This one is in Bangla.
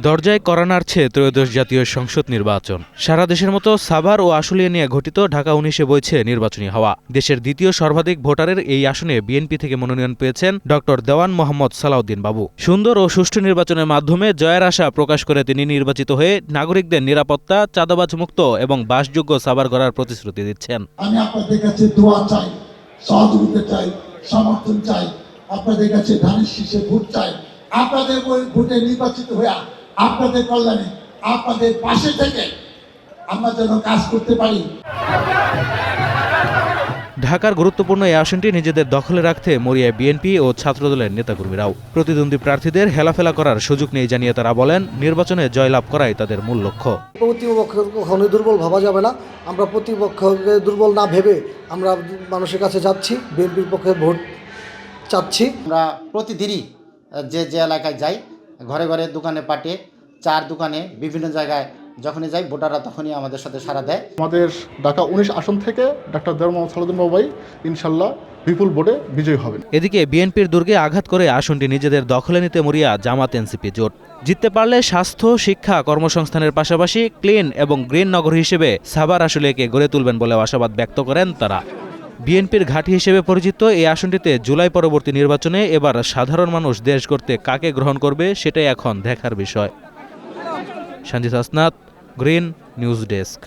দরজায় কড়া নাড়ছে ত্রয়োদশ জাতীয় সংসদ নির্বাচন। সারা দেশের মতো সাভার ও আশুলিয়া নিয়ে গঠিত ঢাকা ১৯-এ বইছে নির্বাচনী হাওয়া। দেশের দ্বিতীয় সর্বাধিক ভোটারের এই আসনে বিএনপি থেকে মনোনয়ন পেয়েছেন ডক্টর দেওয়ান মোহাম্মদ সালাউদ্দিন বাবু। সুন্দর ও সুষ্ঠু নির্বাচনের মাধ্যমে জয়ের আশা প্রকাশ করে তিনি নির্বাচিত হয়ে নাগরিকদের নিরাপত্তা, চাঁদাবাজ মুক্ত এবং বাসযোগ্য সাভার গড়ার প্রতিশ্রুতি দিচ্ছেন। আমি আপনাদের কাছে দোয়া চাই, সহযোগিতা চাই, সমর্থন চাই, আপনাদের কাছে ধানের শীষে ভোট চাই। আপনাদের ভোটে নির্বাচিত হয়ে আপনাদের কল্যাণে আপনাদের পাশে থেকে আমরা যেন কাজ করতে পারি। ঢাকার গুরুত্বপূর্ণ এই আসনটি নিজেদের দখলে রাখতে মরিয়া বিএনপি ও ছাত্রদলের নেতাকর্মীরাও। প্রতিদ্বন্দ্বী প্রার্থীদের হেলাফেলা করার সুযোগ নেই জানিয়ে তারা বলেন, নির্বাচনে জয়লাভ করাই তাদের মূল লক্ষ্য। প্রতিপক্ষকে কখনোই দুর্বল ভাবা যাবে না। আমরা প্রতিপক্ষকে দুর্বল না ভেবে আমরা মানুষের কাছে যাচ্ছি, বিএনপির পক্ষে ভোট চাচ্ছি। আমরা প্রতিদিনই যে এলাকায় যাই, ঘরে ঘরে, দোকানে পাটে, চার দোকানে, বিভিন্ন জায়গায় যখনই যাই ভোটাররা তখনই আমাদের সাথে সাড়া দেয়। আমাদের ঢাকা ১৯ আসন থেকে ডক্টর দেওয়ান মোহাম্মদ সালাউদ্দিন বাবু ইনশাল্লাহ বিপুল ভোটে বিজয়ী হবেন। এদিকে বিএনপির দুর্গে আঘাত করে আসনটি নিজেদের দখলে নিতে মরিয়া জামাত এনসিপি জোট। জিততে পারলে স্বাস্থ্য, শিক্ষা, কর্মসংস্থানের পাশাপাশি ক্লিন এবং গ্রিন নগর হিসেবে সাভার আশুলিয়াকে গড়ে তুলবেন বলে আশাবাদ ব্যক্ত করেন তারা। বিএনপির ঘাঁটি হিসেবে পরিচিত এই আসনটিতে জুলাই পরবর্তী নির্বাচনে এবার সাধারণ মানুষ দেশ গড়তে কাকে গ্রহণ করবে সেটাই এখন দেখার বিষয়। Sanjit Hasnat, green news desk.